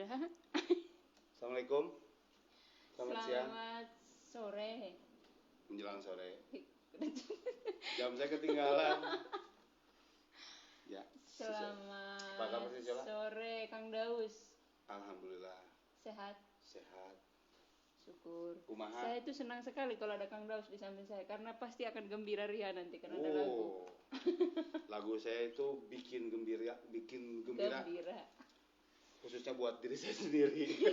Sudah. Assalamualaikum. Selamat siang. Selamat sore. Menjelang sore. Jam saya ketinggalan. Ya. Selamat sore Kang Daus. Alhamdulillah. Sehat. Syukur. Kumaha. Saya itu senang sekali kalau ada Kang Daus di samping saya karena pasti akan gembira ria nanti karena ada lagu. Lagu saya itu bikin gembira. Khususnya buat diri saya sendiri.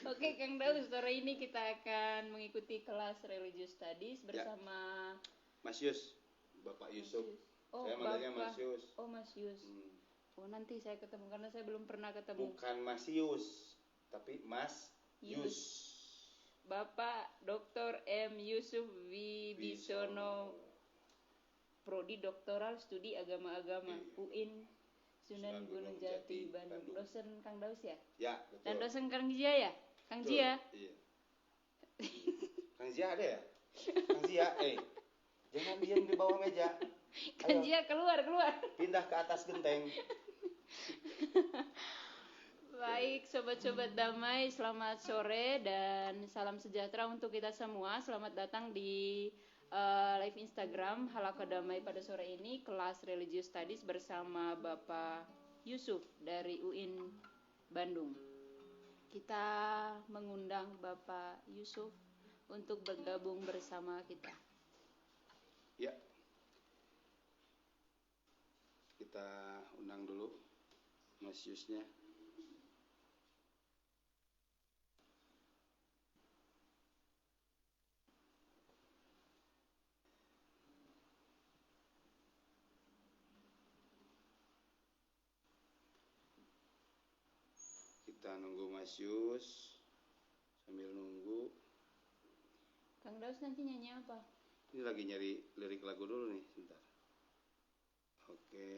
Oke, Kang Daus, sore ini kita akan mengikuti kelas Religious Studies bersama Mas Yus, Bapak Yusuf. Saya manggilnya Mas Yus. Oh, Mas Yus. Oh, nanti saya ketemu karena saya belum pernah ketemu. Bukan Mas Yus, tapi Mas Yus. Bapak Dr. M. Yusuf Wibisono, Prodi Doktoral Studi Agama-Agama, UIN Sunan Gunung Jati, Bandung. Dosen Kang Daus ya? Ya, betul. Dan dosen Kang Jia ya? Kang Jia? Iya. Kang Jia ada ya? Kang Jia, jangan diam di bawah meja. Kang Jia keluar. Pindah ke atas genteng. Baik, sobat-sobat damai, selamat sore dan salam sejahtera untuk kita semua. Selamat datang di live Instagram Halaqah Damai pada sore ini, kelas Religious Studies bersama Bapak Yusuf dari UIN Bandung. Kita mengundang Bapak Yusuf untuk bergabung bersama kita. Ya. Kita undang dulu Mas Yusnya. Kita nunggu Mas Yus. Sambil nunggu. Kang Daus nanti nyanyi apa? Ini lagi nyari lirik lagu dulu nih, sebentar. Oke.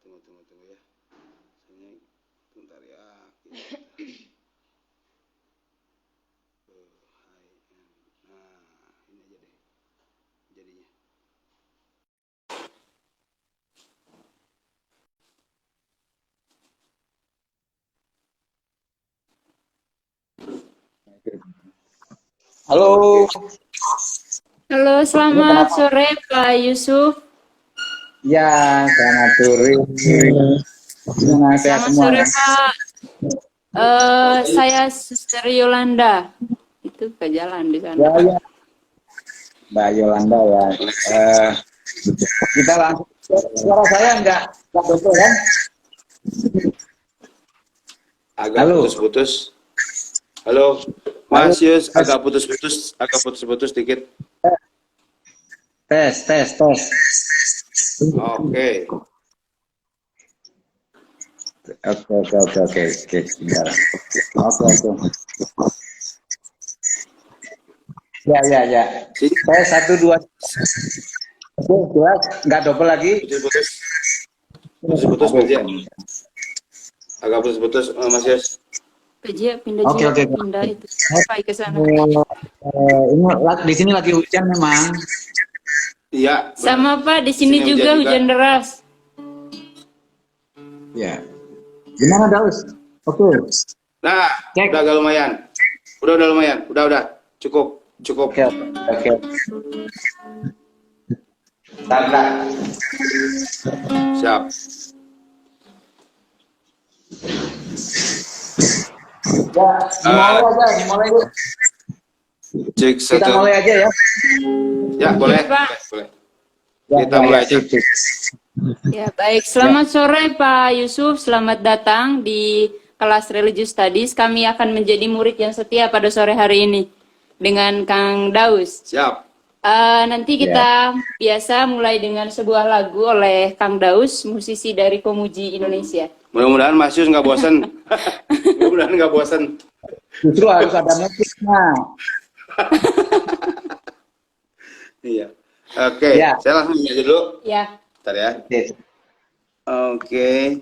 Tunggu ya. Saya sebentar ya. Nah, ini aja deh. Jadinya. Halo. Halo, selamat sore Pak Yusuf. Ya, selamat sore. Selamat sore Pak. Saya Suster Yolanda. Itu ke jalan di sana. Ya. Mbak Yolanda ya. Kita langsung. Suara saya enggak betul kan? Agak putus-putus. Halo, Mas Yus, agak putus-putus dikit. Tes. Oke. Sebentar. Oke. Ya. Tes 1 2. Oke, enggak double lagi. Putus aja. Agak putus, Mas Yus. Pejia pindah itu sampai ke sana. Ini di sini lagi hujan memang. Iya. Sama Pak, di sini juga hujan deras. Ya. Gimana Daus? Oke. Nah, udah agak lumayan. Udah lumayan. Udah. Cukup. Oke. Tanda. Siap. Ya, mulai yuk. Cek Kita mulai aja ya. Ya, boleh. Kita mulai aja. Ya, baik. Selamat sore Pak Yusuf. Selamat datang di kelas Religious Studies. Kami akan menjadi murid yang setia pada sore hari ini dengan Kang Daus. Siap. Nanti kita biasa mulai dengan sebuah lagu oleh Kang Daus, musisi dari Komuji Indonesia. Mudah-mudahan Mas Yus nggak bosan. Justru harus ada musiknya. Iya. Oke. Saya langsung nyanyi dulu. Ya. Bentar ya. Oke.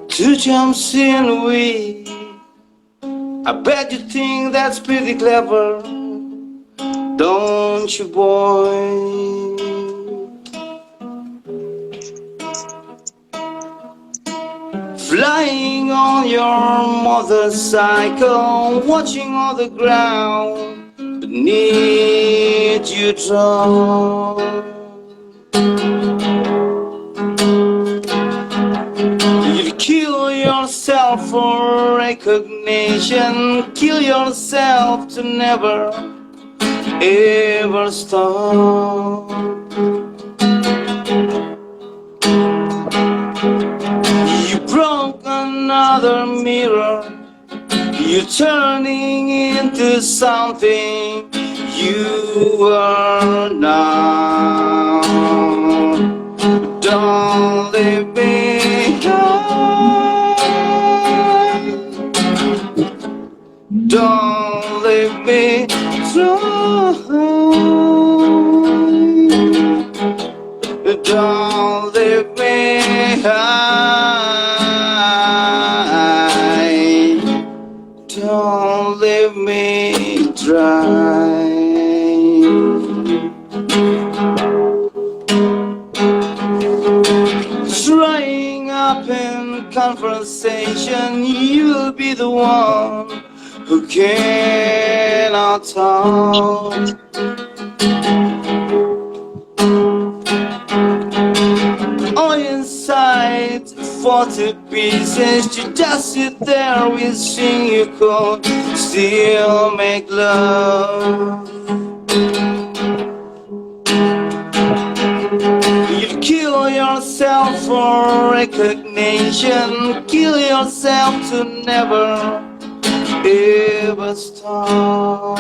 Two jumps in a week. I bet you think that's pretty clever, don't you, boy? Flying on your motorcycle, watching on the ground beneath you drown. You kill yourself for recognition, kill yourself to never ever stop. You broke another mirror, you're turning into something you are not. Don't leave me behind. Don't leave me behind. Don't leave me high. Don't leave me dry. Trying up in conversation, you'll be the one who cannot talk. All inside 40 pieces, you just sit there wishing you could still make love. You kill yourself for recognition, kill yourself to never ever stop.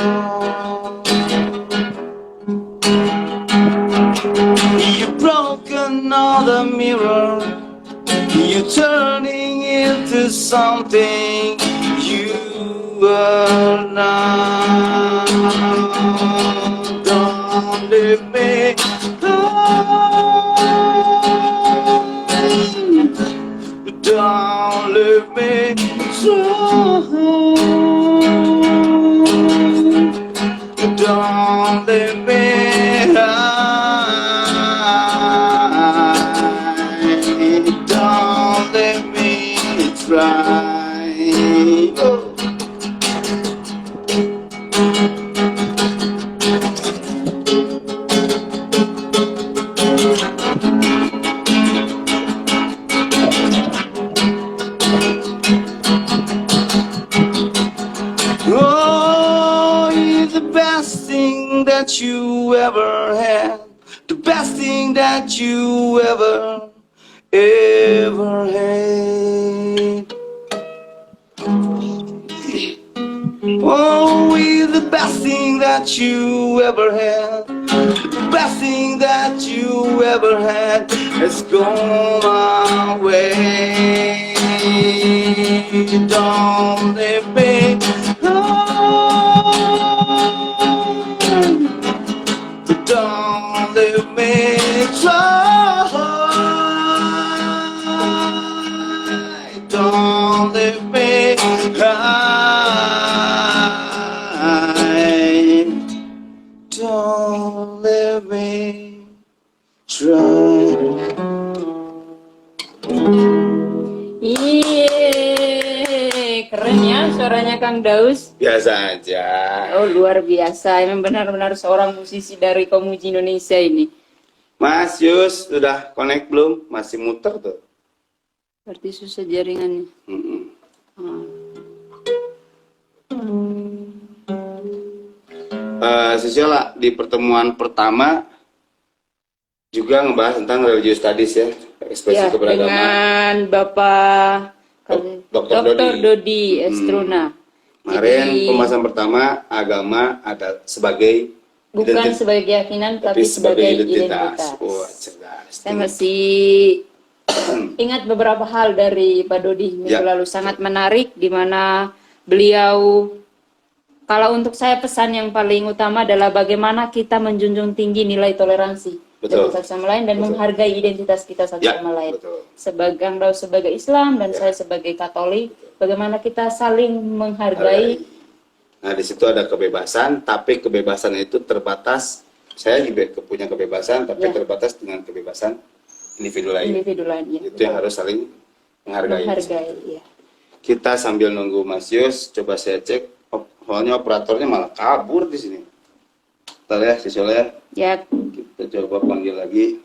You broke another mirror, you're turning into something you are not. Don't leave me alone. Don't leave me alone. Don't leave me high. Don't let me try. Oh. Oh, you're the best thing that you ever had, the best thing that you ever had. Oh, we're the best thing that you ever had, the best thing that you ever had has gone my way. Don't leave me alone. Don't leave me try. Don't leave me high. Don't leave me try. Iya, keren ya suaranya Kang Daus. Biasa aja. Oh, luar biasa. Emang benar-benar seorang musisi dari Komuji Indonesia ini. Mas Yus, sudah connect belum? Masih muter tuh. Berarti susah jaringannya. Sisyola di pertemuan pertama juga ngebahas tentang religious studies ya, ekspresi Ya, keberagaman. dengan Bapak Dr. Dodi Estruna. Kemarin Jadi, pembahasan pertama agama ada sebagai bukan sebagai keyakinan tapi sebagai identitas. Wah, cerdas. Saya masih ingat beberapa hal dari Pak Dodi minggu Ya. lalu, sangat menarik di mana beliau Kalau untuk saya pesan yang paling utama adalah bagaimana kita menjunjung tinggi nilai toleransi Betul. dengan satu sama lain dan Betul. menghargai identitas kita satu Ya, sama lain. betul. Sebagai Islam dan Ya. saya sebagai Katolik, bagaimana kita saling menghargai. Nah, di situ ada kebebasan, tapi kebebasan itu terbatas. Saya juga punya kebebasan, tapi Ya. terbatas dengan kebebasan individu lain. Individu lain, ya, Itu yang harus saling menghargai. ya. Kita sambil nunggu Mas Yus, coba saya cek. Soalnya operatornya malah kabur di sini. Bentar ya, siswa ya. Ya, Kita coba panggil lagi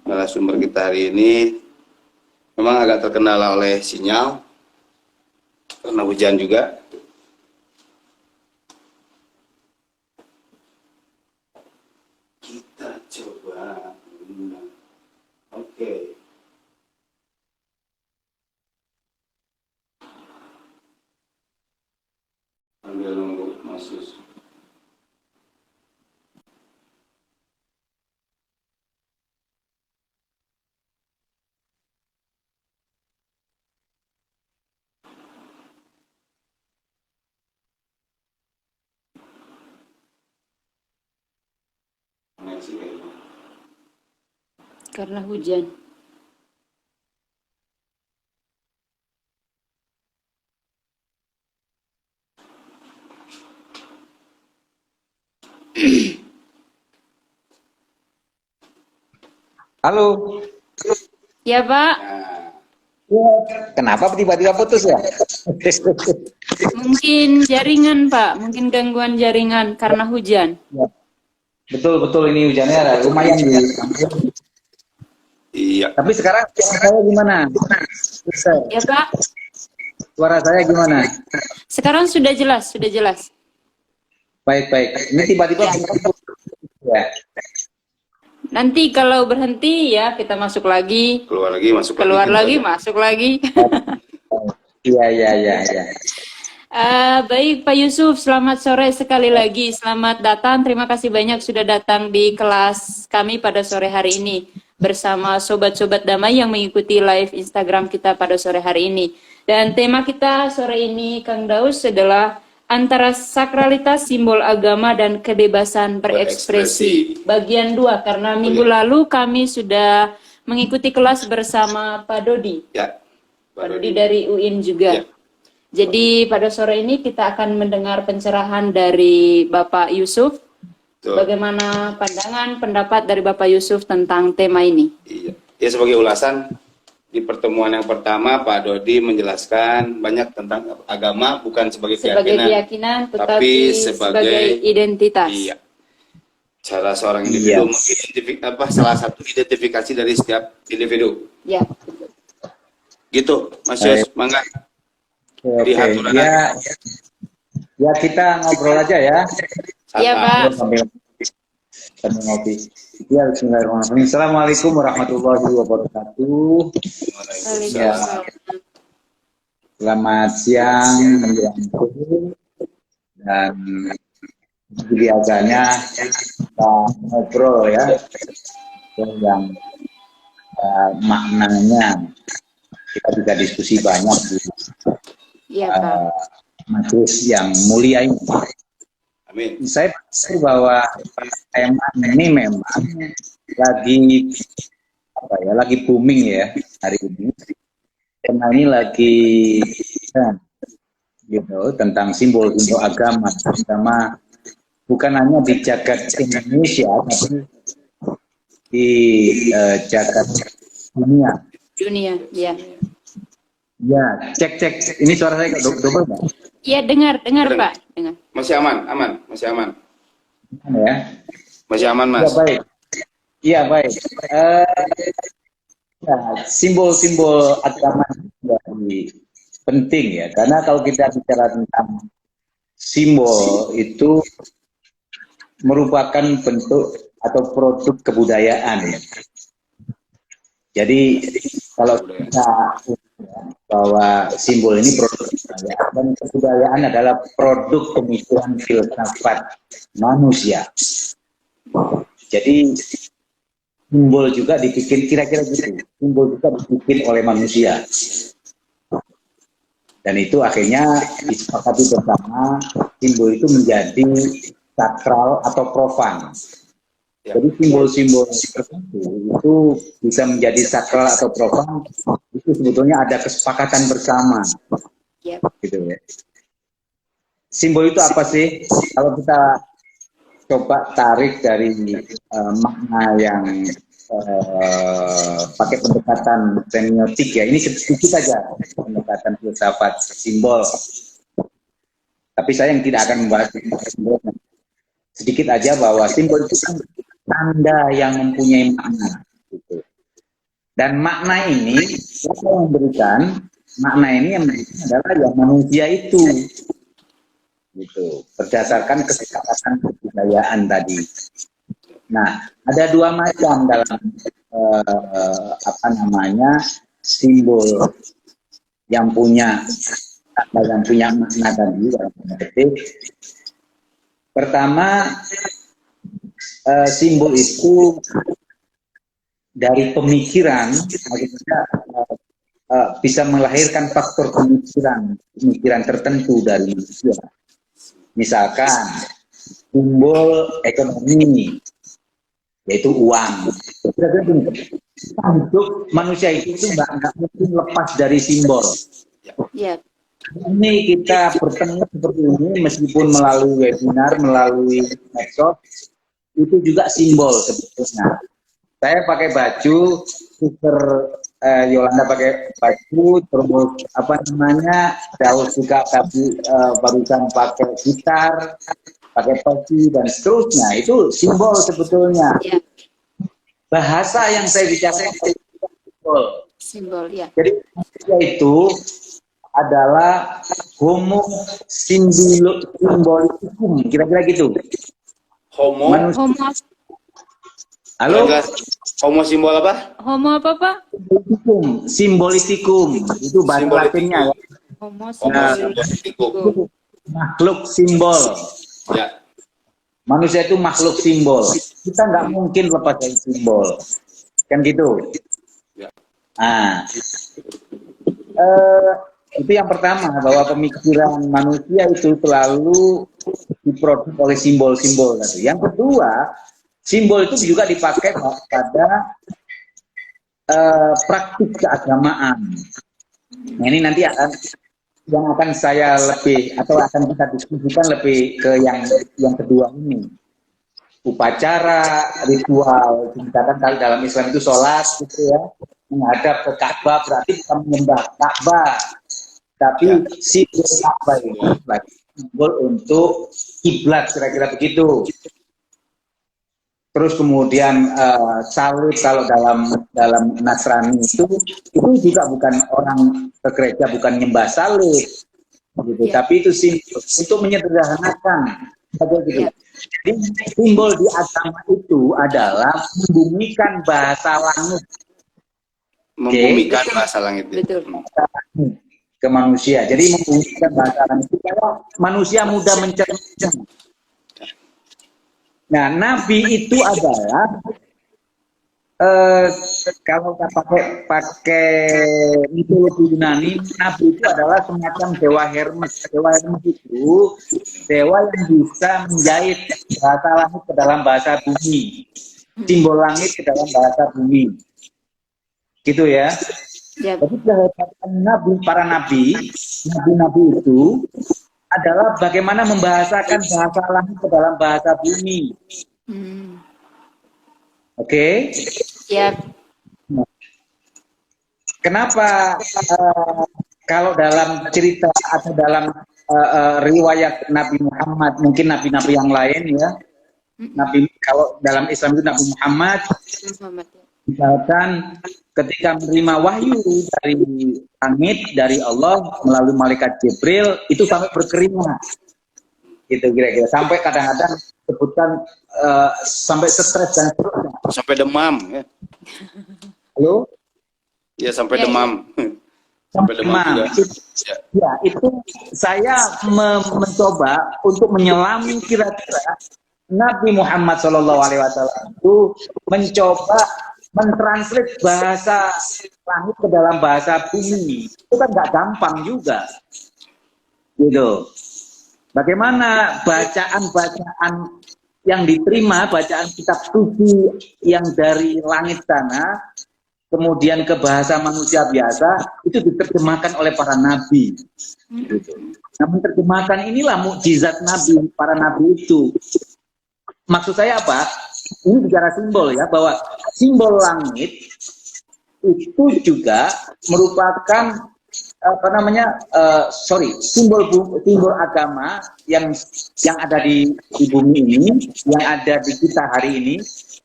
narasumber kita hari ini. Memang agak terkendala oleh sinyal karena hujan juga. Kita coba. Oke. Sambil nunggu Mas Yus. Koneksi kayaknya. karena hujan. Halo. Ya, Pak. Nah, Kenapa tiba-tiba putus ya? Mungkin jaringan, Pak. Mungkin gangguan jaringan karena hujan. Betul ini hujannya lumayan di. iya. Tapi sekarang suara saya gimana? Ya, Pak. Suara saya gimana? Sekarang sudah jelas, sudah jelas. Baik. Ini tiba-tiba ya. Nanti kalau berhenti ya kita masuk lagi, Keluar lagi, masuk keluar lagi, lagi. masuk lagi. Iya. Baik Pak Yusuf, selamat sore sekali lagi. Selamat datang, terima kasih banyak sudah datang di kelas kami pada sore hari ini. Bersama sobat-sobat damai yang mengikuti live Instagram kita pada sore hari ini. Dan tema kita sore ini, Kang Daus, adalah antara sakralitas simbol agama dan kebebasan berekspresi. Bagian 2, karena minggu lalu kami sudah mengikuti kelas bersama Pak Dodi. Ya. Pak Dodi dari UIN juga. Ya. Jadi pada sore ini kita akan mendengar pencerahan dari Bapak Yusuf. Betul. Bagaimana pandangan, pendapat dari Bapak Yusuf tentang tema ini? Iya. Ya, sebagai ulasan, di pertemuan yang pertama Pak Dodi menjelaskan banyak tentang agama bukan sebagai Keyakinan, tetapi sebagai identitas. Iya. Cara seorang individu salah satu identifikasi dari setiap individu. Ya. Gitu, Mas Yus, mangga. Oke. Diatur Ya kita ngobrol aja ya. Iya, Pak. Sambil ngopi. Ya, bismillahirrahmanirrahim. Assalamualaikum warahmatullahi wabarakatuh. Ya. Selamat siang menjelang sore. Dan biasanya kita ngobrol ya yang maknanya kita juga diskusi banyak di Iya, Pak. majelis yang mulia ini. Amin. Saya pikir bahwa tema ini memang lagi booming ya hari ini. Tema ini lagi tentang simbol-simbol agama, terutama bukan hanya di jagat Indonesia, tapi di jagat dunia. Dunia, ya. Ya, cek. Ini suara saya double nggak? Iya, dengar, Pak. Dengar. Masih aman, masih aman. Ya. Masih aman, Mas. Ya, baik. Iya, baik. Simbol-simbol agama jadi penting ya, karena kalau kita bicara tentang simbol itu merupakan bentuk atau produk kebudayaan ya. Jadi kalau kita bahwa simbol ini produk kebudayaan dan kebudayaan adalah produk pemikiran filsafat manusia. Jadi simbol juga dibikin kira-kira gitu. Simbol juga dibikin oleh manusia. Dan itu akhirnya disepakati bersama simbol itu menjadi sakral atau profan. Jadi simbol-simbol tertentu itu bisa menjadi sakral atau profan, itu sebetulnya ada kesepakatan bersama. Gitu ya. Simbol itu apa sih? Kalau kita coba tarik dari makna yang pakai pendekatan semiotik ya, ini sedikit aja pendekatan filsafat simbol. Tapi saya yang tidak akan membahas simbol. Sedikit aja bahwa simbol itu kan tanda yang mempunyai makna. Gitu. Dan makna ini, siapa yang memberikan? Makna ini yang memberikan adalah yang manusia itu. Gitu. Berdasarkan kesepakatan kebudayaan tadi. Nah, ada dua macam dalam simbol yang punya makna tadi. Pertama, simbol itu dari pemikiran, bisa melahirkan faktor pemikiran tertentu dari manusia. Misalkan simbol ekonomi, yaitu uang. Hidup manusia itu nggak mungkin lepas dari simbol. Ini kita bertemu seperti ini meskipun melalui webinar, melalui medsos, itu juga simbol sebetulnya. Saya pakai baju, Sister Yolanda pakai baju, terus Daud juga tapi barusan pakai gitar, pakai topi dan seterusnya. Itu simbol sebetulnya. Bahasa yang saya bicarakan itu simbol. Jadi itu adalah homo symboliticum, kira-kira gitu. Halo? Homo simbol apa? Homo apa, Pak? Simbolitikum. Itu bahasa Latinnya ya. Homo Simboliticum. Makhluk simbol. Ya. Manusia itu makhluk simbol. Kita nggak mungkin lepas dari simbol. Kan gitu. Ya. Nah, itu yang pertama, bahwa pemikiran manusia itu selalu diproduk oleh simbol-simbol. Yang kedua, simbol itu juga dipakai pada praktik keagamaan. Nah, ini nanti yang akan saya akan kita diskusikan lebih ke yang kedua ini. Upacara, ritual, misalkan kalau dalam Islam itu sholat gitu ya, menghadap ke Ka'bah berarti kita menyembah Ka'bah. Tapi simbol Ka'bah ini simbol untuk kiblat, kira-kira begitu. Terus kemudian salib kalau dalam Nasrani itu juga bukan orang ke gereja, bukan nyembah salib, gitu. Tapi itu simbol untuk menyederhanakan, gitu. Jadi simbol di agama itu adalah membumikan bahasa langit, Membumikan bahasa langit. Betul. Ke manusia. Jadi membumikan bahasa langit supaya manusia mudah mencerna. Nah, nabi itu adalah kalau kita pakai mitologi Yunani, nabi itu adalah semacam dewa Hermes. Dewa Hermes itu dewa yang bisa menjahit bahasa langit ke dalam bahasa bumi, simbol langit ke dalam bahasa bumi, gitu ya. Jadi kehebatan para nabi itu adalah bagaimana membahasakan bahasa langit ke dalam bahasa bumi. Oke? Kenapa kalau dalam cerita atau dalam riwayat Nabi Muhammad, mungkin nabi-nabi yang lain ya, kalau dalam Islam itu Nabi Muhammad, misalkan ketika menerima wahyu dari langit, dari Allah melalui malaikat Jibril, itu sampai berkeringat, gitu kira-kira. Sampai kadang-kadang sebutkan sampai stres dan seterusnya. Sampai demam. Ya. Halo? Ya, sampai demam. Sampai demam. Ya, itu saya mencoba untuk menyelami kira-kira Nabi Muhammad SAW itu mencoba mentranslate bahasa langit ke dalam bahasa bumi. Itu kan nggak gampang juga, gitu. Bagaimana bacaan-bacaan yang diterima, bacaan kitab suci yang dari langit sana, kemudian ke bahasa manusia biasa, itu diterjemahkan oleh para nabi. Nah, menerjemahkan inilah mukjizat nabi, para nabi itu. Maksud saya apa? Ini bicara simbol ya, bahwa simbol langit itu juga merupakan simbol agama yang ada di bumi ini, yang ada di kita hari ini,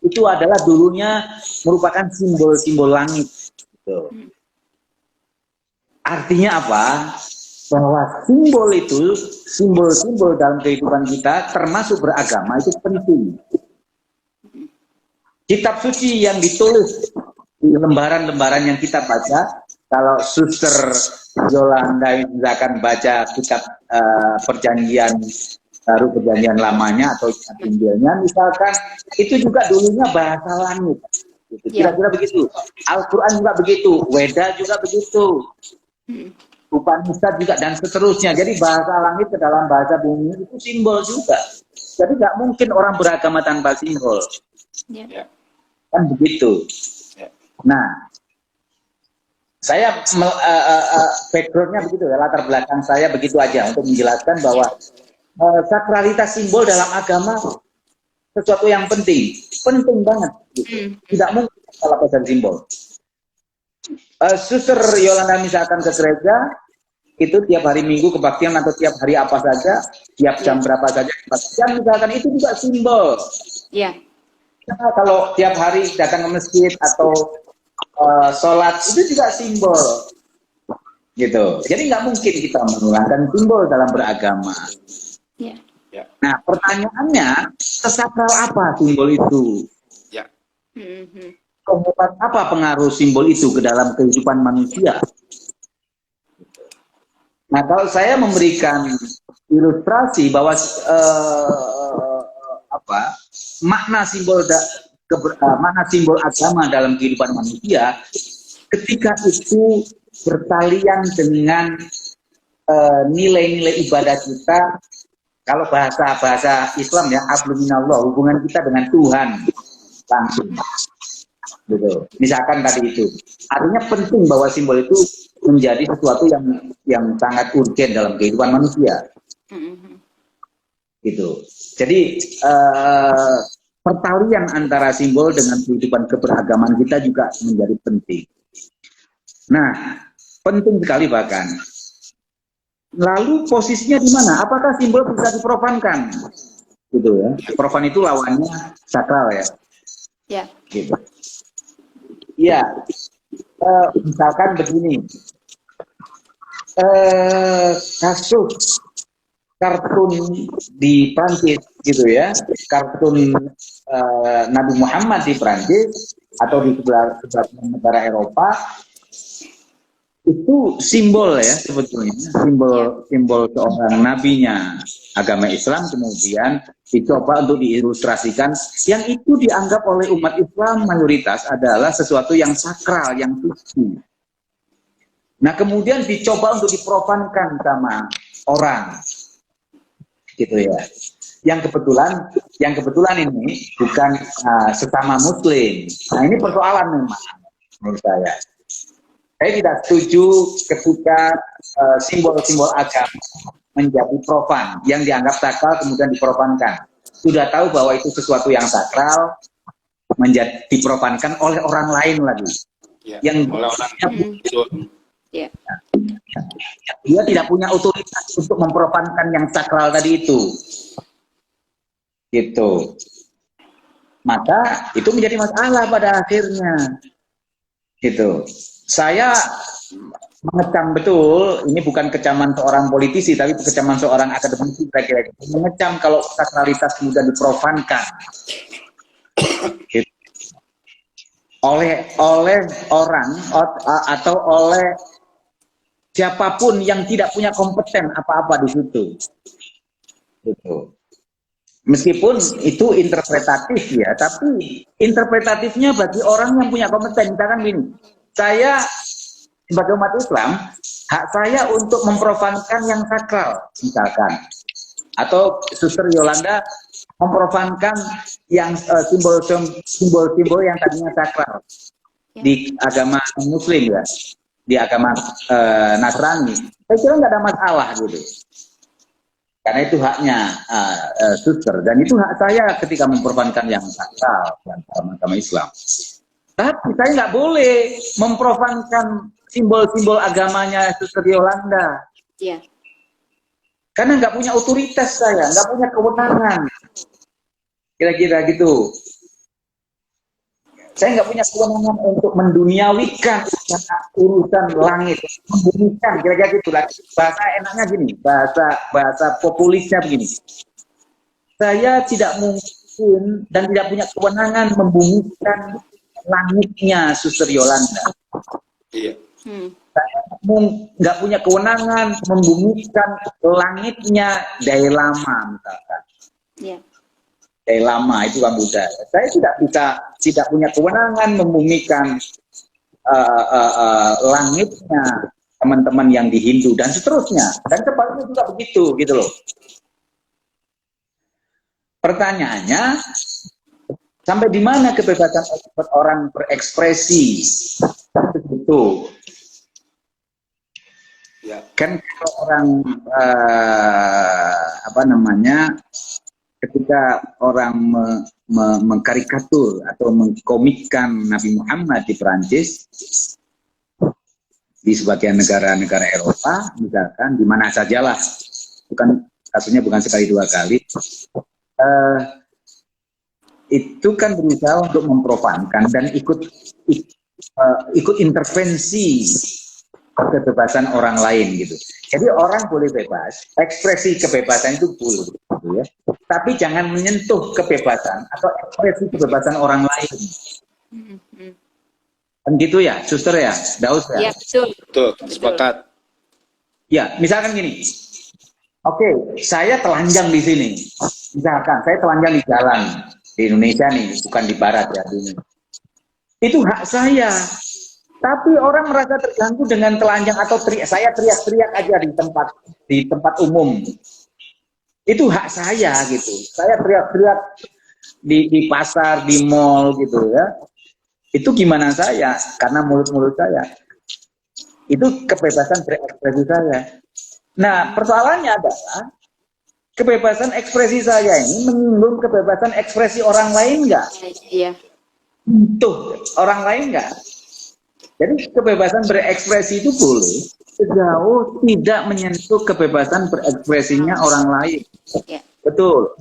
itu adalah dulunya merupakan simbol-simbol langit. Gitu. Artinya apa? Bahwa simbol-simbol dalam kehidupan kita, termasuk beragama, itu penting. Kitab suci yang ditulis di lembaran-lembaran yang kita baca, kalau Suster Yolanda misalkan baca kitab perjanjian baru, perjanjian lamanya atau kitab Injilnya misalkan, itu juga dulunya bahasa langit. Gitu. Kira-kira begitu. Al-Quran juga begitu, Weda juga begitu, Upanishad juga, dan seterusnya. Jadi bahasa langit ke dalam bahasa bumi itu simbol juga. Jadi nggak mungkin orang beragama tanpa simbol. Kan begitu. Nah, saya backgroundnya begitu ya, latar belakang saya begitu aja untuk menjelaskan bahwa sakralitas simbol dalam agama sesuatu yang penting banget. Gitu. Tidak mungkin salah pesan simbol. Suster Yolanda misalkan ke gereja, itu tiap hari Minggu kebaktian atau tiap hari apa saja, tiap jam berapa saja kebaktian misalkan, itu juga simbol. Iya. Nah, kalau tiap hari datang ke masjid atau sholat, itu juga simbol. Gitu. Jadi nggak mungkin kita menggunakan simbol dalam beragama. Yeah. Nah, pertanyaannya, sesakral apa simbol itu? Kehebat apa pengaruh simbol itu ke dalam kehidupan manusia? Nah, kalau saya memberikan ilustrasi bahwa makna simbol agama dalam kehidupan manusia, ketika itu bertalian dengan nilai-nilai ibadah kita. Kalau bahasa Islam ya, hablum minallah, hubungan kita dengan Tuhan langsung. Gitu. Misalkan tadi itu, artinya penting bahwa simbol itu menjadi sesuatu yang sangat urgen dalam kehidupan manusia. Gitu. Jadi pertalian antara simbol dengan kehidupan keberagaman kita juga menjadi penting. Nah, penting sekali bahkan. Lalu posisinya di mana? Apakah simbol bisa diprofankan? Gitu ya. Profan itu lawannya sakral ya. Ya. Gitu. Ya. Misalkan begini. Kasus kartun di Prancis gitu ya. Kartun Nabi Muhammad di Prancis atau di sebelah negara Eropa, itu simbol ya sebetulnya, simbol seorang nabinya agama Islam, kemudian dicoba untuk diilustrasikan yang itu dianggap oleh umat Islam mayoritas adalah sesuatu yang sakral, yang suci. Nah, kemudian dicoba untuk diprofankan sama orang, gitu ya. Yang kebetulan ini bukan sesama Muslim. Nah, ini persoalan memang menurut saya. Saya tidak setuju ketika simbol-simbol agama menjadi profan, yang dianggap sakral kemudian diprofankan. Sudah tahu bahwa itu sesuatu yang sakral, menjadi diprofankan oleh orang lain lagi. Ya, yang dia tidak punya otoritas untuk memprofankan yang sakral tadi itu. Gitu. Maka itu menjadi masalah pada akhirnya. Gitu. Saya mengecam betul, ini bukan kecaman seorang politisi, tapi kecaman seorang akademisi, kira-kira mengecam kalau sakralitas kemudian diprofankan gitu. oleh orang atau oleh siapapun yang tidak punya kompeten apa-apa di situ. Gitu. Meskipun itu interpretatif ya, tapi interpretatifnya bagi orang yang punya kompeten. Misalkan gini, saya sebagai umat Islam, hak saya untuk memprofankan yang sakral, misalkan. atau Suster Yolanda memprofankan yang simbol-simbol yang tadinya sakral di agama Muslim ya, di agama Nasrani. Saya kira nggak ada masalah gitu, karena itu haknya suster, dan itu hak saya ketika memprofankan yang sakral dalam agama Islam. Tapi saya nggak boleh memprofankan simbol-simbol agamanya Suster Yolanda. Iya. Karena nggak punya otoritas saya, nggak punya kewenangan. Kira-kira gitu. Saya nggak punya kewenangan untuk menduniawikan urusan langit, membumikan, kira-kira gitu lah. Bahasa enaknya gini, bahasa populisnya begini. Saya tidak mungkin dan tidak punya kewenangan membumikan langitnya Suster Yolanda. Iya. Saya nggak punya kewenangan membumikan langitnya Dalai Lama misalkan. Iya. Dalai Lama itu kan budaya. Saya tidak punya kewenangan membumikan langitnya teman-teman yang di Hindu dan seterusnya. Dan sebaliknya juga begitu gitu loh. Pertanyaannya, sampai di mana kebebasan orang berekspresi? Begitu. Ya. Kan kalau orang ketika orang mengkarikatur atau mengkomikkan Nabi Muhammad di Perancis, di sebagian negara-negara Eropa, misalkan di mana sajalah, kasusnya bukan sekali dua kali, itu kan berusaha untuk memprofankan dan ikut intervensi kebebasan orang lain gitu. Jadi orang boleh bebas, ekspresi kebebasan itu boleh, gitu ya. Tapi jangan menyentuh kebebasan atau ekspresi kebebasan orang lain. Kan gitu ya, Suster ya, Daus ya. Iya, betul. Betul, sepakat. Ya, misalkan gini. Oke, saya telanjang di sini. Misalkan saya telanjang di jalan di Indonesia nih, bukan di barat ya. Itu hak saya. Tapi orang merasa terganggu dengan telanjang atau saya teriak-teriak aja di tempat umum. Itu hak saya gitu. Saya teriak-teriak di pasar, di mall gitu ya. Itu gimana saya? Karena mulut-mulut saya. Itu kebebasan berekspresi saya. Nah, persoalannya adalah kebebasan ekspresi saya ini menyinggung kebebasan ekspresi orang lain nggak? Iya. Tuh, orang lain nggak? Jadi kebebasan berekspresi itu boleh sejauh tidak menyentuh kebebasan berekspresinya orang lain. Ya. Betul.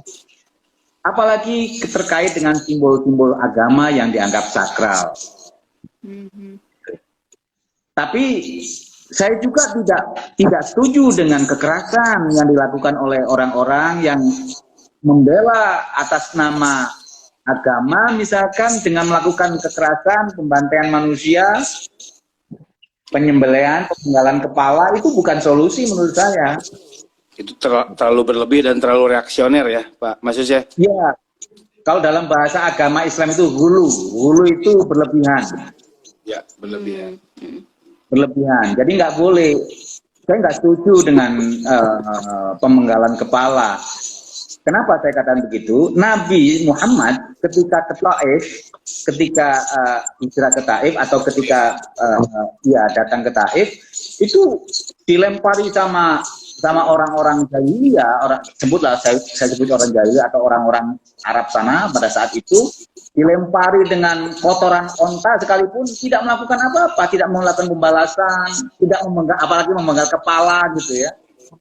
Apalagi terkait dengan simbol-simbol agama yang dianggap sakral. Tapi saya juga tidak setuju dengan kekerasan yang dilakukan oleh orang-orang yang membela atas nama agama, misalkan dengan melakukan kekerasan, pembantaian manusia, penyembelihan, penggalan kepala, itu bukan solusi menurut saya. Itu terlalu berlebih dan terlalu reaksioner ya, Pak. Maksudnya? Ya, kalau dalam bahasa agama Islam itu hulu itu berlebihan. Ya, berlebihan. Berlebihan. Jadi nggak boleh. Saya nggak setuju dengan pemenggalan kepala. Kenapa saya katakan begitu? Nabi Muhammad ketika ke Taif, ketika hijrah ke Taif atau ketika datang ke Taif, itu dilempari sama orang-orang jahiliyah, saya sebut orang jahiliyah atau orang-orang Arab sana pada saat itu, dilempari dengan kotoran onta sekalipun tidak melakukan apa-apa, tidak melakukan pembalasan, tidak apalagi memenggal kepala gitu ya.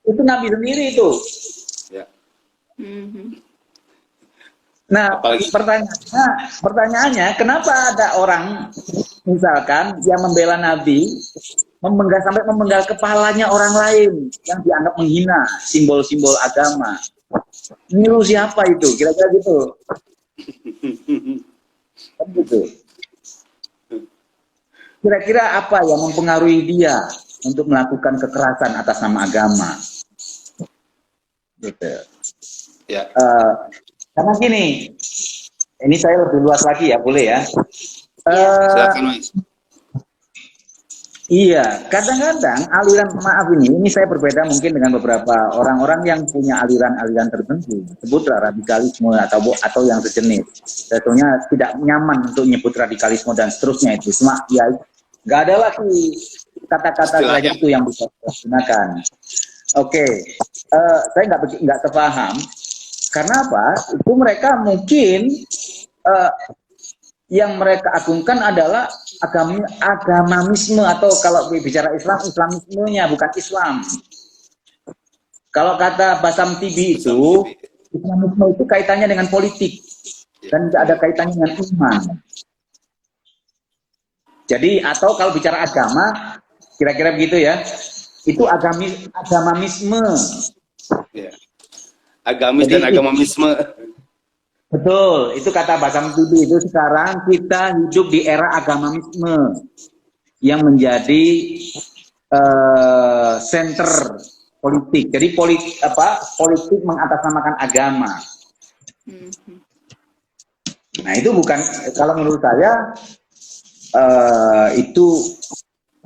Itu Nabi sendiri itu. Ya. Nah, pertanyaannya, kenapa ada orang misalkan yang membela Nabi sampai memenggal kepalanya orang lain yang dianggap menghina simbol-simbol agama? Niru siapa itu? Kira-kira gitu. Gitu. Kira-kira apa yang mempengaruhi dia untuk melakukan kekerasan atas nama agama? Gitu. Ya. Karena gini, ini saya lebih luas lagi ya, boleh ya? Silakan, Mas. Iya, kadang-kadang aliran, maaf ini saya berbeda mungkin dengan beberapa orang-orang yang punya aliran-aliran tertentu, sebutlah radikalisme atau yang sejenis. Tentunya tidak nyaman untuk nyebut radikalisme dan seterusnya itu. Cuma ya nggak ada lagi kata-kata kayak itu yang bisa saya gunakan. Oke, saya nggak terpaham. Karena apa? Itu mereka mungkin yang mereka agungkan adalah agamisme, atau kalau bicara Islam, Islamismenya, bukan Islam. Kalau kata Basam Tibi itu, Islamisme itu kaitannya dengan politik dan tidak ada kaitannya dengan iman. Jadi, atau kalau bicara agama, kira-kira begitu ya, itu agamisme. Ya. Agamis dan agamisme. Betul, itu kata Basam Tibi. Itu sekarang kita hidup di era agamisme yang menjadi center politik. Jadi politik mengatasnamakan agama. Nah itu bukan, kalau menurut saya itu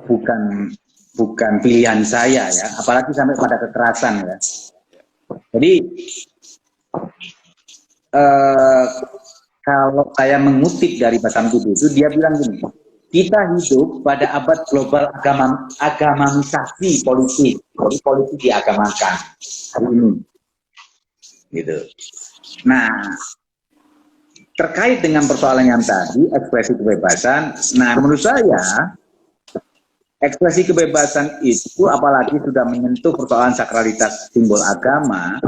bukan pilihan saya ya, apalagi sampai pada kekerasan ya. Jadi kalau saya mengutip dari Basam Tibi itu, dia bilang gini, kita hidup pada abad global agamisasi politik. Jadi politik diagamakan hari ini. Gitu. Nah, terkait dengan persoalan yang tadi, ekspresi kebebasan, nah menurut saya, ekspresi kebebasan itu apalagi sudah menyentuh persoalan sakralitas simbol agama,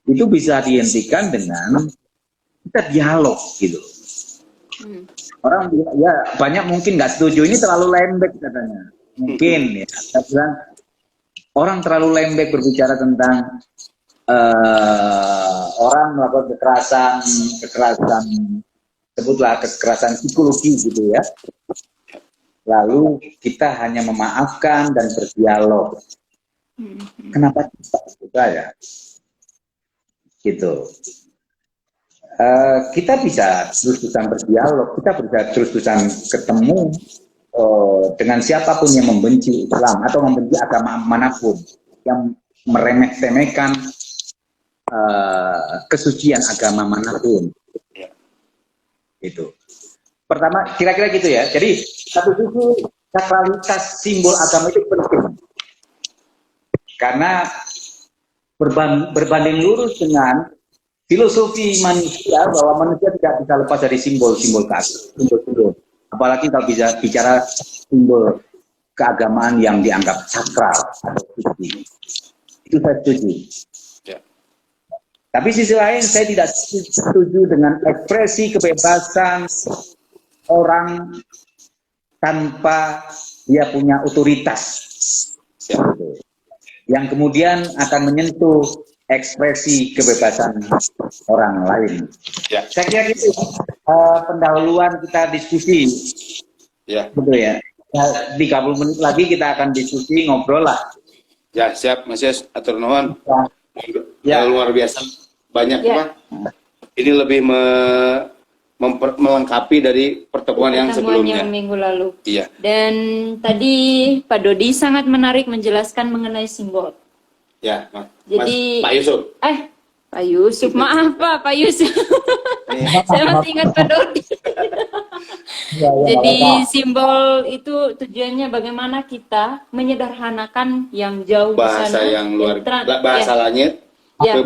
itu bisa dihentikan dengan kita dialog gitu. Orang ya banyak mungkin nggak setuju, ini terlalu lembek katanya. Mungkin ya, saya bilang orang terlalu lembek berbicara tentang orang melakukan kekerasan, sebutlah kekerasan psikologi gitu ya. Lalu kita hanya memaafkan dan berdialog. Kenapa tidak ya? Gitu. Kita bisa terus-terusan berdialog, kita bisa terus-terusan ketemu dengan siapapun yang membenci Islam atau membenci agama manapun, yang meremeh-temehkan kesucian agama manapun. Itu. Pertama, kira-kira gitu ya. Jadi satu sisi sakralitas simbol agama itu penting, karena berbanding lurus dengan filosofi manusia bahwa manusia tidak bisa lepas dari simbol-simbol simbol. Apalagi kalau bisa bicara simbol keagamaan yang dianggap sakral atau suci. Itu saya setuju. Ya. Tapi sisi lain saya tidak setuju dengan ekspresi kebebasan orang tanpa dia punya otoritas. Ya. Yang kemudian akan menyentuh ekspresi kebebasan orang lain. Ya. Saya kira itu pendahuluan kita diskusi. Ya. Betul ya. 30 menit lagi kita akan diskusi, ngobrol lah. Ya, siap Mas Yos, atur nuhun. Ya. Luar biasa banyak ya. Ini lebih melengkapi dari pertemuan yang sebelumnya. Yang minggu lalu. Iya. Dan tadi Pak Dodi sangat menarik menjelaskan mengenai simbol. Ya, jadi Pak Yusuf. Pak Yusuf, maaf Pak Yusuf. Saya masih ingat Pak Dodi. Jadi simbol itu tujuannya bagaimana kita menyederhanakan yang jauh bahasa sana, yang luar bahasa langit ke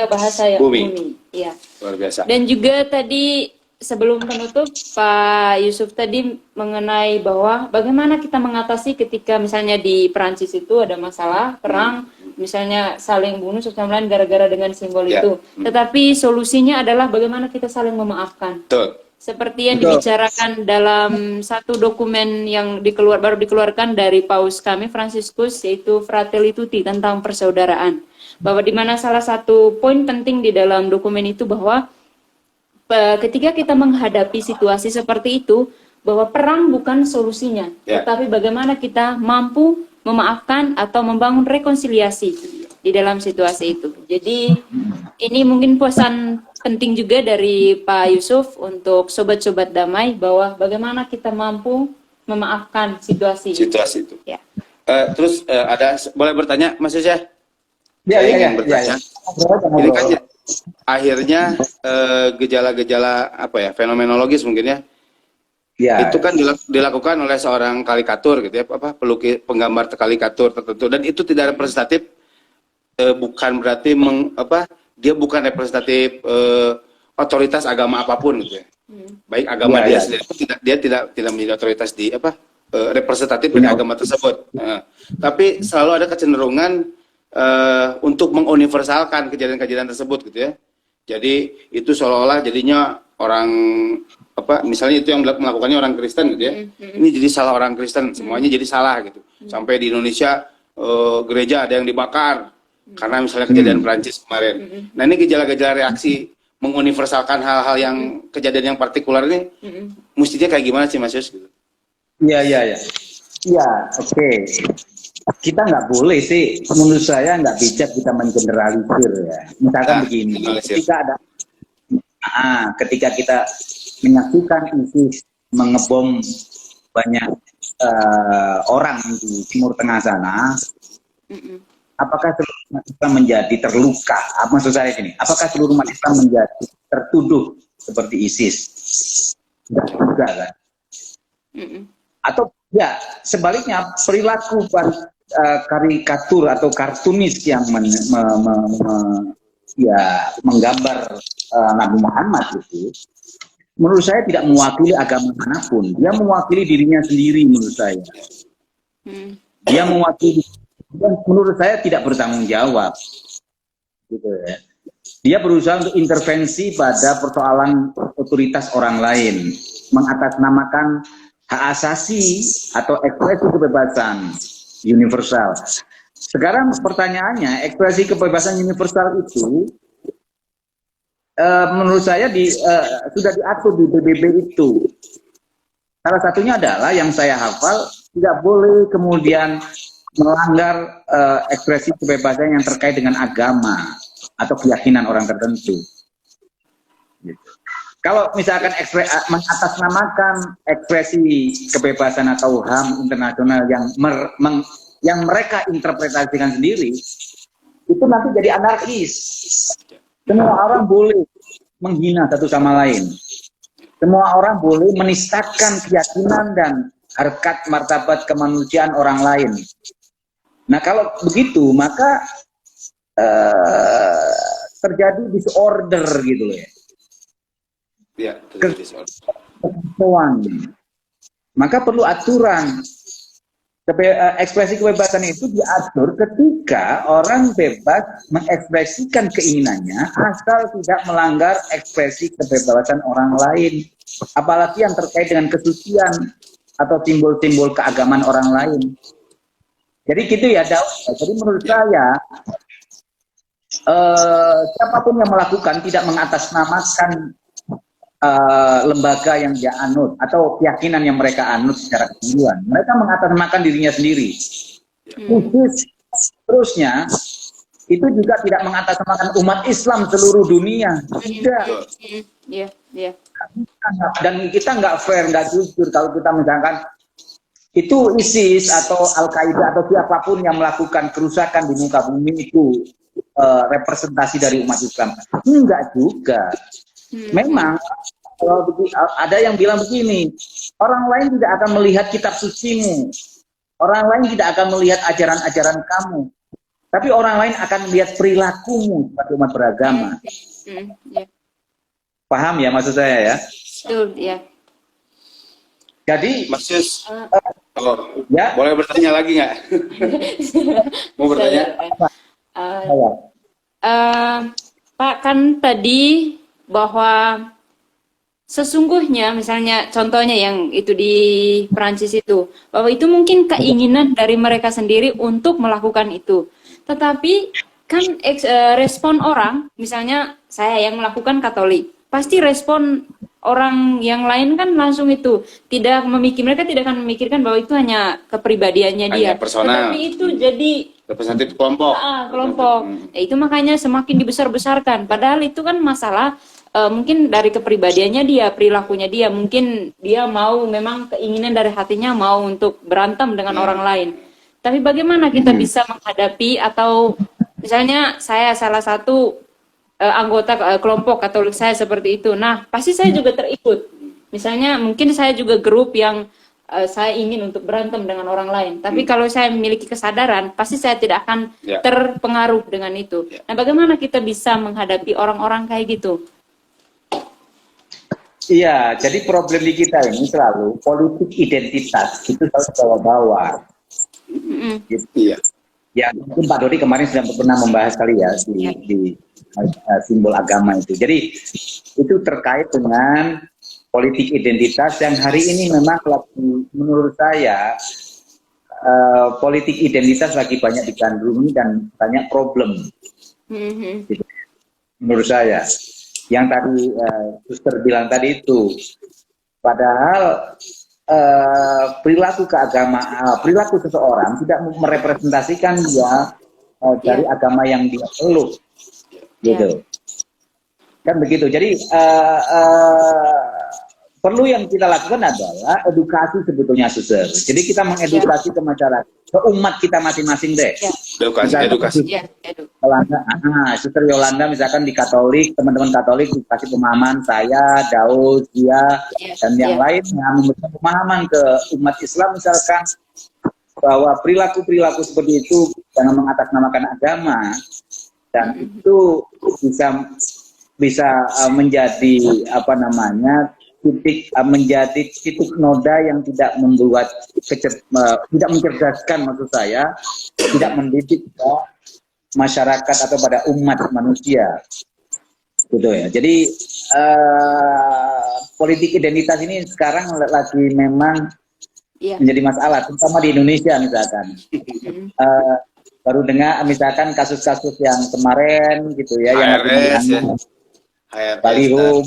bahasa yang bumi. Ya. Luar biasa. Dan juga tadi sebelum penutup Pak Yusuf tadi mengenai bahwa bagaimana kita mengatasi ketika misalnya di Perancis itu ada masalah perang, misalnya saling bunuh satu sama lain gara-gara dengan simbol itu. Tetapi solusinya adalah bagaimana kita saling memaafkan. Betul. Seperti yang dibicarakan dalam satu dokumen yang baru dikeluarkan dari Paus kami Fransiskus, yaitu Fratelli Tutti, tentang persaudaraan. Bahwa di mana salah satu poin penting di dalam dokumen itu bahwa ketika kita menghadapi situasi seperti itu, bahwa perang bukan solusinya, tetapi bagaimana kita mampu memaafkan atau membangun rekonsiliasi di dalam situasi itu. Jadi ini mungkin pesan penting juga dari Pak Yusuf untuk sobat-sobat damai, bahwa bagaimana kita mampu memaafkan situasi. Situasi itu. Ya. Terus ada boleh bertanya Mas Yusya? Ya, Saya ya, ingin ya, bertanya. Ini kan akhirnya gejala-gejala apa ya, fenomenologis mungkin ya. ya, Itu kan dilakukan oleh seorang karikatur gitu ya, pelukis penggambar karikatur tertentu, dan itu tidak representatif, bukan berarti dia bukan representatif otoritas agama apapun gitu ya. Baik agama dia sendiri pun tidak menjadi otoritas di representatif dari agama tersebut. Tapi selalu ada kecenderungan untuk menguniversalkan kejadian-kejadian tersebut gitu ya. Jadi itu seolah-olah jadinya orang misalnya itu yang melakukannya orang Kristen gitu ya. Ini jadi salah orang Kristen, semuanya jadi salah gitu. Sampai di Indonesia gereja ada yang dibakar karena misalnya kejadian Prancis kemarin. Nah, ini gejala-gejala reaksi menguniversalkan hal-hal yang kejadian yang partikular ini mestinya kayak gimana sih Mas Yus gitu? Iya, iya, iya. Iya, oke. Kita nggak boleh sih, menurut saya nggak bijak kita mengeneralisir ya. Misalkan begini, ketika kita menyaksikan ISIS mengebom banyak orang di Timur Tengah sana, apakah seluruh umat Islam menjadi terluka? Maksud saya gini, apakah seluruh umat Islam menjadi tertuduh seperti ISIS? Tidak juga kan? Atau ya sebaliknya, perilaku karikatur atau kartunis yang menggambar Nabi Muhammad itu, menurut saya tidak mewakili agama manapun. Dia mewakili dirinya sendiri menurut saya. Dia mewakili, dan menurut saya tidak bertanggung jawab. Gitu ya. Dia berusaha untuk intervensi pada persoalan otoritas orang lain, mengatasnamakan hak asasi atau ekspresi kebebasan universal. Sekarang pertanyaannya, ekspresi kebebasan universal itu menurut saya sudah diatur di PBB itu. Salah satunya adalah yang saya hafal, tidak boleh kemudian melanggar ekspresi kebebasan yang terkait dengan agama atau keyakinan orang tertentu. Gitu. Kalau misalkan mengatasnamakan ekspresi kebebasan atau HAM internasional yang mereka interpretasikan sendiri, itu nanti jadi anarkis. Semua orang boleh menghina satu sama lain. Semua orang boleh menistakan keyakinan dan harkat martabat kemanusiaan orang lain. Nah, kalau begitu, maka terjadi disorder gitu ya. Ya, terjadi disorder. Maka perlu aturan. Ekspresi kebebasan itu diatur ketika orang bebas mengekspresikan keinginannya asal tidak melanggar ekspresi kebebasan orang lain, apalagi yang terkait dengan kesucian atau simbol-simbol keagamaan orang lain. Jadi gitu ya, jadi menurut saya siapapun yang melakukan tidak mengatasnamakan lembaga yang dia anut atau keyakinan yang mereka anut secara keseluruhan. Mereka mengatasnamakan dirinya sendiri. Terusnya itu juga tidak mengatasnamakan umat Islam seluruh dunia. Tidak. Dan kita nggak fair, nggak jujur kalau kita misalkan itu ISIS atau Al-Qaeda atau siapapun yang melakukan kerusakan di muka bumi itu representasi dari umat Islam. Enggak juga. Memang ada yang bilang begini, orang lain tidak akan melihat kitab sucimu, orang lain tidak akan melihat ajaran-ajaran kamu, tapi orang lain akan melihat perilakumu sebagai umat beragama. Paham ya maksud saya ya? Betul ya. Jadi Mas Yus, ya boleh bertanya lagi nggak? Mau bertanya? Pak, kan tadi bahwa sesungguhnya misalnya contohnya yang itu di Perancis itu, bahwa itu mungkin keinginan dari mereka sendiri untuk melakukan itu. Tetapi kan respon orang, misalnya saya yang melakukan Katolik, pasti respon orang yang lain kan langsung itu mereka tidak akan memikirkan bahwa itu hanya kepribadiannya dia, personal. Tetapi itu jadi representatif kelompok. Kelompok. Itu makanya semakin dibesar-besarkan. Padahal itu kan masalah mungkin dari kepribadiannya dia, perilakunya dia, mungkin dia mau memang keinginan dari hatinya mau untuk berantem dengan orang lain. Tapi bagaimana kita bisa menghadapi atau misalnya saya salah satu anggota kelompok Katolik saya seperti itu. Nah, pasti saya juga terikut. Misalnya mungkin saya juga grup yang saya ingin untuk berantem dengan orang lain. Tapi kalau saya memiliki kesadaran, pasti saya tidak akan terpengaruh dengan itu. Nah, bagaimana kita bisa menghadapi orang-orang kayak gitu? Iya, jadi problem di kita ini selalu politik identitas itu selalu bawa-bawa. Gitu. Iya. Ya, mungkin Pak Dodi kemarin sudah pernah membahas kali ya di simbol agama itu. Jadi itu terkait dengan politik identitas yang hari ini memang menurut saya politik identitas lagi banyak digandrungi dan banyak problem. Gitu. Menurut saya, yang tadi Suster bilang tadi itu, padahal perilaku keagamaan, perilaku seseorang tidak merepresentasikan dia dari agama yang dia peluk, gitu. Kan begitu. Jadi perlu yang kita lakukan adalah edukasi sebetulnya, Suster. Jadi kita mengedukasi ke masyarakat, ke umat kita masing-masing deh. Edukasi. Yolanda, Suster Yolanda misalkan di Katolik, teman-teman Katolik dikasih pemahaman, saya, Daud, dia, dan yang lain yang memberikan pemahaman ke umat Islam misalkan bahwa perilaku-perilaku seperti itu jangan mengatasnamakan agama, dan itu bisa menjadi menjadi titik noda yang tidak membuat tidak mencerdaskan, maksud saya tidak mendidik masyarakat atau pada umat manusia, gitu ya. Jadi politik identitas ini sekarang lagi memang menjadi masalah, terutama di Indonesia misalkan. Baru dengar misalkan kasus-kasus yang kemarin gitu ya, HRS, yang baliho.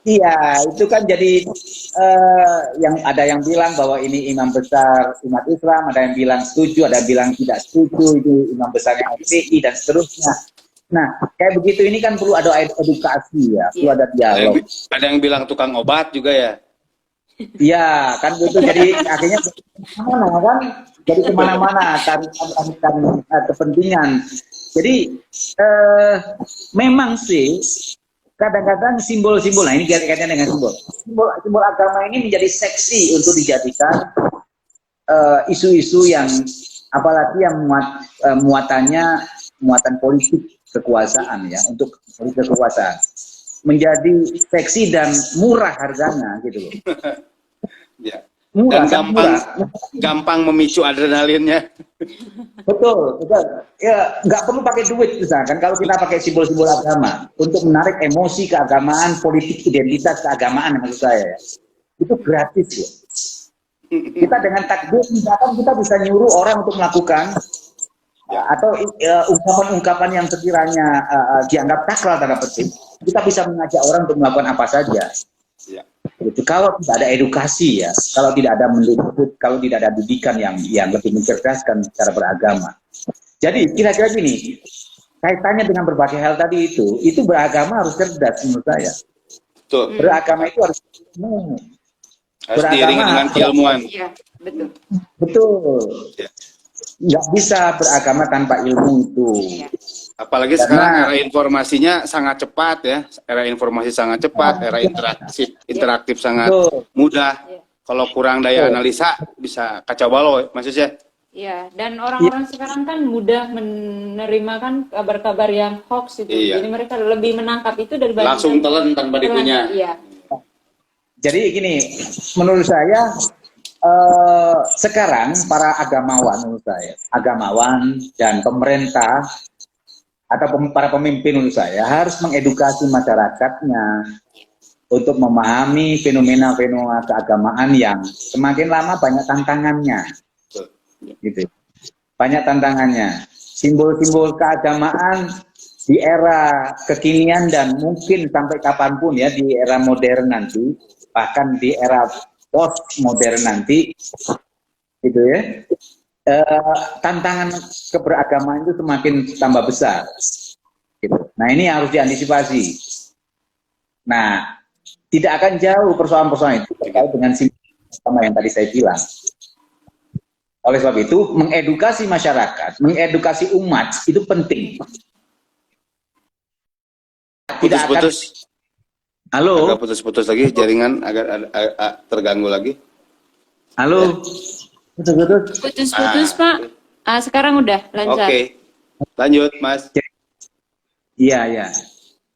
Iya, itu kan jadi yang ada yang bilang bahwa ini imam besar umat Islam, ada yang bilang setuju, ada yang bilang tidak setuju, itu imam besarnya FPI dan seterusnya. Nah, kayak begitu ini kan perlu ada edukasi ya, perlu ada dialog. Ada yang bilang tukang obat juga ya. Iya, kan gitu. Jadi akhirnya kemana kan? Jadi kemana-mana cari kepentingan. Jadi memang sih kadang-kadang simbol-simbol, nah ini kaitannya dengan simbol agama ini menjadi seksi untuk dijadikan isu-isu yang apalagi yang muatan politik kekuasaan ya, untuk politik kekuasaan menjadi seksi dan murah harganya gitu loh. Ya. Murah, dan gampang memicu adrenalinnya. Betul. Ya, nggak perlu pakai duit misalkan kalau kita pakai simbol-simbol agama untuk menarik emosi keagamaan, politik identitas keagamaan, maksud saya ya. Itu gratis ya. Kita dengan takbir misalkan kita bisa nyuruh orang untuk melakukan atau ungkapan-ungkapan yang sekiranya dianggap sakral tanda petik, kita bisa mengajak orang untuk melakukan apa saja. Ya. Itu kalau tidak ada edukasi ya, kalau tidak ada mendidik, kalau tidak ada didikan yang lebih mencerdaskan secara beragama. Jadi kira-kira gini, kaitannya dengan berbagai hal tadi itu beragama harus cerdas menurut saya. Betul. Beragama itu harus diiringi dengan keilmuan. Iya, betul. Betul. Ya. Nggak bisa beragama tanpa ilmu itu. Iya. Apalagi sekarang era informasinya sangat cepat ya, era informasi sangat cepat, era interaktif sangat mudah. Kalau kurang daya analisa bisa kacau balau, maksudnya. Iya, dan orang-orang sekarang kan mudah menerima kan kabar-kabar yang hoax itu. Jadi mereka lebih menangkap itu daripada langsung telan tanpa dikunyah. Iya. Jadi gini, menurut saya sekarang para agamawan dan pemerintah atau para pemimpin menurut saya harus mengedukasi masyarakatnya untuk memahami fenomena-fenomena keagamaan yang semakin lama banyak tantangannya. Gitu. Banyak tantangannya. Simbol-simbol keagamaan di era kekinian dan mungkin sampai kapanpun ya, di era modern nanti, bahkan di era post-modern nanti, gitu ya. Tantangan keberagamaan itu semakin tambah besar, Gitu. Nah, ini harus diantisipasi. Nah, tidak akan jauh persoalan-persoalan itu terkait dengan sama yang tadi saya bilang. Oleh sebab itu, mengedukasi masyarakat, mengedukasi umat itu penting. Tidak akan. Putus-putus. Halo. Agak putus-putus lagi, jaringan agak terganggu lagi. Halo. Putus-putus. Putus-putus, Pak. Sekarang udah lancar. Oke. Lanjut, Mas. Iya, iya.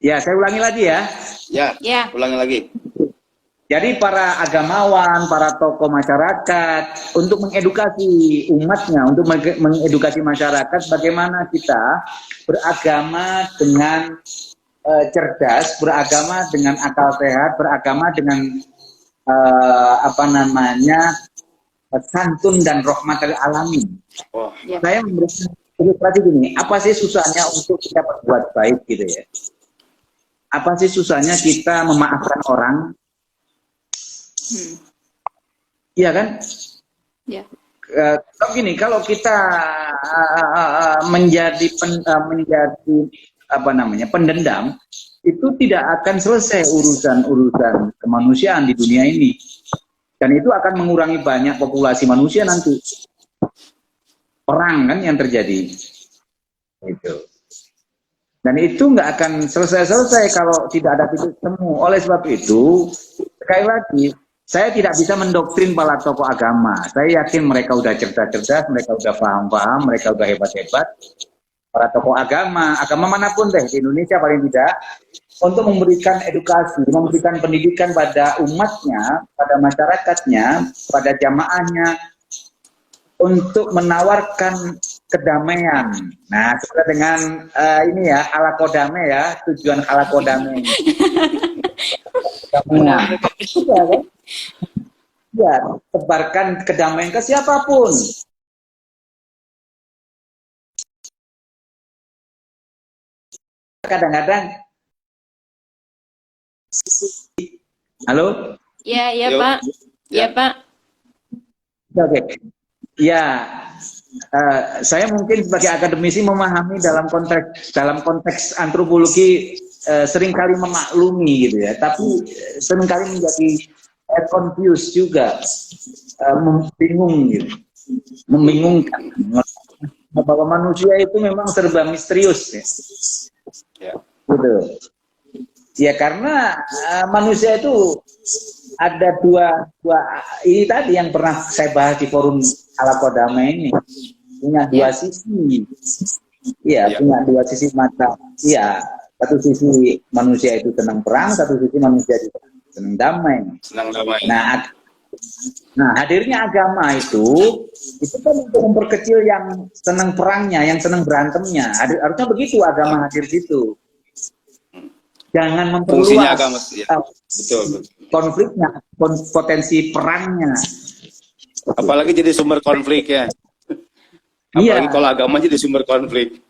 Ya, saya ulangi lagi ya. Ya. Ulangi lagi. Jadi para agamawan, para tokoh masyarakat untuk mengedukasi umatnya, untuk mengedukasi masyarakat bagaimana kita beragama dengan cerdas, beragama dengan akal sehat, beragama dengan santun dan rahmatul alamin. Oh. Ya. Saya memberikan ilustrasi gini, apa sih susahnya untuk kita berbuat baik gitu ya? Apa sih susahnya kita memaafkan orang? Iya kan? Ya. Kalau gini, kalau kita menjadi pendendam, itu tidak akan selesai urusan kemanusiaan di dunia ini, dan itu akan mengurangi banyak populasi manusia nanti. Perang kan yang terjadi, itu. Dan itu nggak akan selesai kalau tidak ada titik temu. Oleh sebab itu, sekali lagi, saya tidak bisa mendoktrin para tokoh agama. Saya yakin mereka udah cerdas-cerdas, mereka udah paham-paham, mereka udah hebat-hebat. Para tokoh agama manapun deh, di Indonesia paling tidak, untuk memberikan edukasi, memberikan pendidikan pada umatnya, pada masyarakatnya, pada jamaahnya, untuk menawarkan kedamaian. Nah, sesuai dengan ini ya, ala kodame ya, tujuan ala kodame. Kedamaian. Ya, kan? Ya, sebarkan kedamaian ke siapapun. Kadang-kadang, halo? Ya, Yuk. Pak. Ya, Pak. Oke. Ya, saya mungkin sebagai akademisi memahami dalam konteks antropologi seringkali memaklumi gitu ya, tapi seringkali menjadi confused juga, bingung gitu, membingungkan bahwa manusia itu memang serba misterius ya. Ya. Gitu. Ya karena manusia itu ada dua ini tadi yang pernah saya bahas di forum ala kodama ini, punya dua sisi. Iya, punya dua sisi mata. Iya, satu sisi manusia itu senang perang, satu sisi manusia itu senang damai. Senang damai. Nah, hadirnya agama itu kan untuk memperkecil yang senang perangnya, yang senang berantemnya. Harusnya begitu agama hadir situ. Jangan memperluas agama, ya. Betul. Konfliknya, potensi perangnya. Apalagi jadi sumber konflik ya. Apalagi kalau agama jadi sumber konflik.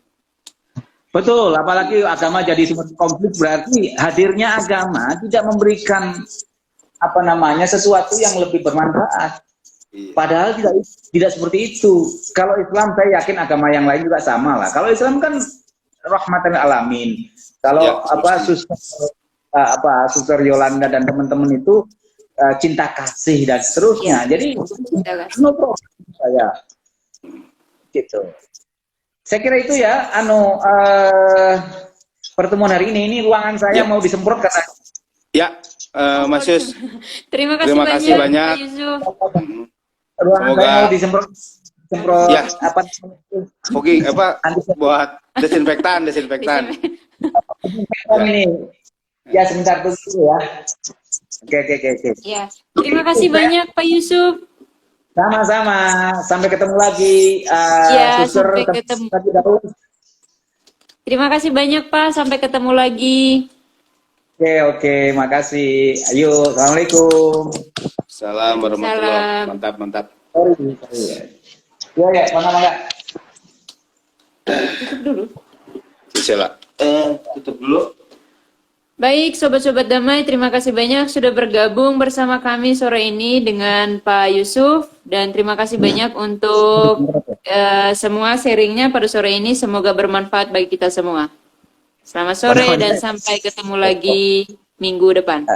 Betul, apalagi agama jadi sumber konflik berarti hadirnya agama tidak memberikan sesuatu yang lebih bermanfaat. Padahal tidak seperti itu. Kalau Islam saya yakin agama yang lain juga sama lah. Kalau Islam kan rahmatan alamin. Kalau Suster Yolanda dan teman-teman itu cinta kasih dan seterusnya. Jadi no problem saya. Gitu. Saya kira itu ya pertemuan hari ini ruangan saya mau disemprot karena Mas Yus. Terima kasih banyak. Pak Yusuf. Ruangan saya mau disemprot ya. Oke, buat desinfektan. Ini ya sebentar dulu ya. Oke. Ya, terima kasih banyak Pak Yusuf. Sama-sama, sampai ketemu lagi. Sampai ketemu. Terima kasih banyak Pak, sampai ketemu lagi. Oke, makasih. Ayo, assalamualaikum. Salam warahmatullahi. Mantap. Ya, mana? Tutup dulu. Sila. Tutup dulu. Baik, sobat-sobat damai, terima kasih banyak sudah bergabung bersama kami sore ini dengan Pak Yusuf, dan terima kasih banyak untuk semua sharingnya pada sore ini. Semoga bermanfaat bagi kita semua. Selamat sore dan sampai ketemu lagi minggu depan.